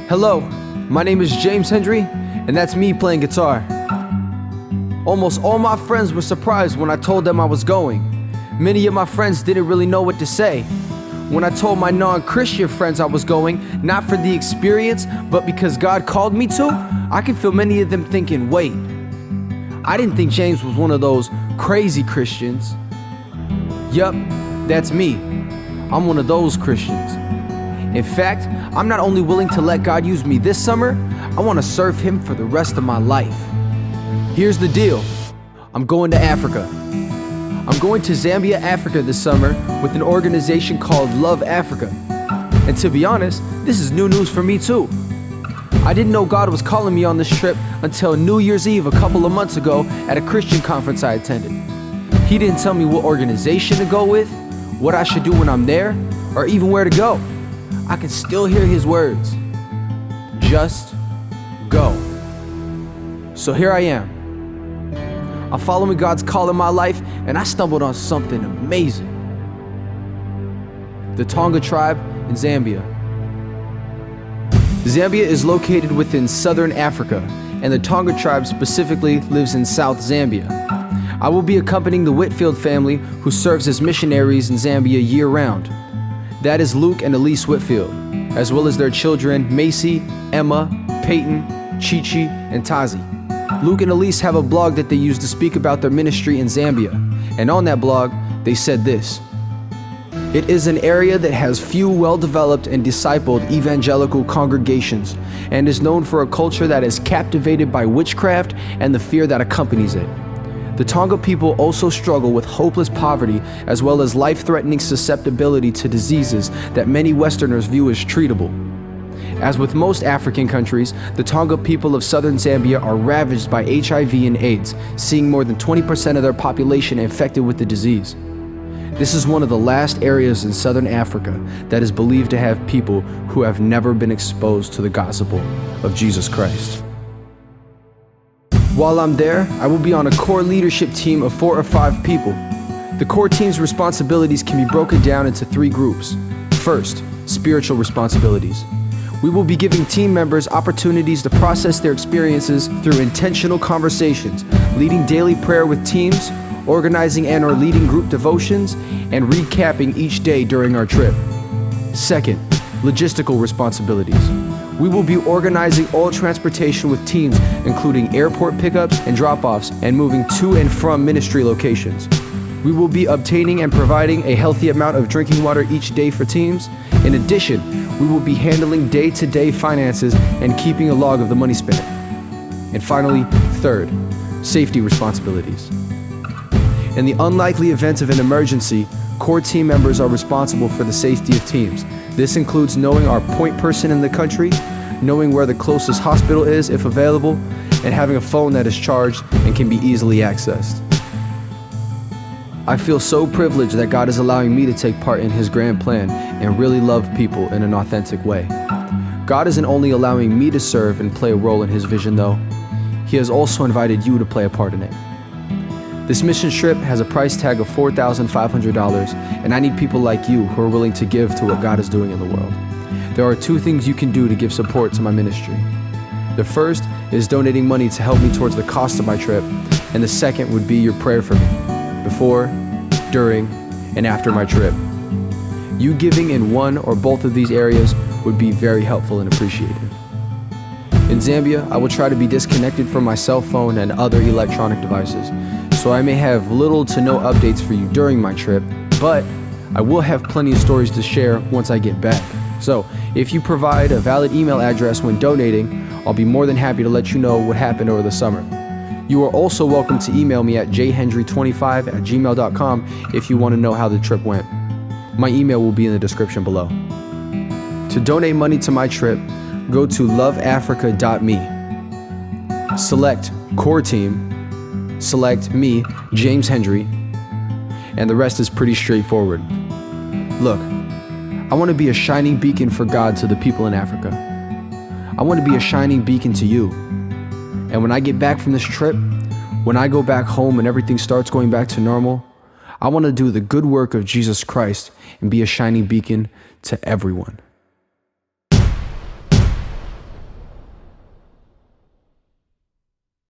Hello, my name is James Hendry, and that's me playing guitar. Almost all my friends were surprised when I told them I was going. Many of my friends didn't really know what to say. When I told my non-Christian friends I was going, not for the experience, but because God called me to, I could feel many of them thinking, wait, I didn't think James was one of those crazy Christians. Yup, that's me. I'm one of those Christians. In fact, I'm not only willing to let God use me this summer, I want to serve Him for the rest of my life. Here's the deal. I'm going to Africa. I'm going to Zambia, Africa this summer with an organization called Love Africa. And to be honest, this is new news for me too. I didn't know God was calling me on this trip until New Year's Eve a couple of months ago at a Christian conference I attended. He didn't tell me what organization to go with, what I should do when I'm there, or even where to go. I can still hear His words. Just go. So here I am. I'm following God's call in my life, and I stumbled on something amazing. The Tonga tribe in Zambia. Zambia is located within southern Africa, and the Tonga tribe specifically lives in South Zambia. I will be accompanying the Whitfield family, who serves as missionaries in Zambia year-round. That is Luke and Elise Whitfield, as well as their children Macy, Emma, Peyton, Chi-Chi, and Tazi. Luke and Elise have a blog that they use to speak about their ministry in Zambia, and on that blog, they said this: "It is an area that has few well-developed and discipled evangelical congregations, and is known for a culture that is captivated by witchcraft and the fear that accompanies it. The Tonga people also struggle with hopeless poverty as well as life-threatening susceptibility to diseases that many Westerners view as treatable. As with most African countries, the Tonga people of southern Zambia are ravaged by HIV and AIDS, seeing more than 20% of their population infected with the disease. This is one of the last areas in southern Africa that is believed to have people who have never been exposed to the gospel of Jesus Christ. While I'm there, I will be on a core leadership team of 4 or 5 people. The core team's responsibilities can be broken down into 3 groups. First, spiritual responsibilities. We will be giving team members opportunities to process their experiences through intentional conversations, leading daily prayer with teams, organizing and/or leading group devotions, and recapping each day during our trip. Second, logistical responsibilities. We will be organizing all transportation with teams, including airport pickups and drop-offs, and moving to and from ministry locations. We will be obtaining and providing a healthy amount of drinking water each day for teams. In addition, we will be handling day-to-day finances and keeping a log of the money spent. And finally, third, safety responsibilities. In the unlikely event of an emergency, core team members are responsible for the safety of teams. This includes knowing our point person in the country, knowing where the closest hospital is if available, and having a phone that is charged and can be easily accessed. I feel so privileged that God is allowing me to take part in His grand plan and really love people in an authentic way. God isn't only allowing me to serve and play a role in His vision though, He has also invited you to play a part in it. This mission trip has a price tag of $4,500, and I need people like you who are willing to give to what God is doing in the world. There are 2 things you can do to give support to my ministry. The first is donating money to help me towards the cost of my trip, and the second would be your prayer for me, before, during, and after my trip. You giving in one or both of these areas would be very helpful and appreciated. In Zambia, I will try to be disconnected from my cell phone and other electronic devices, so I may have little to no updates for you during my trip, but I will have plenty of stories to share once I get back. So, if you provide a valid email address when donating, I'll be more than happy to let you know what happened over the summer. You are also welcome to email me at jhenry25@gmail.com if you want to know how the trip went. My email will be in the description below. To donate money to my trip, go to loveafrica.me. Select Core Team, select me, James Hendry, and the rest is pretty straightforward. Look, I want to be a shining beacon for God to the people in Africa. I want to be a shining beacon to you. And when I get back from this trip, when I go back home and everything starts going back to normal, I want to do the good work of Jesus Christ and be a shining beacon to everyone.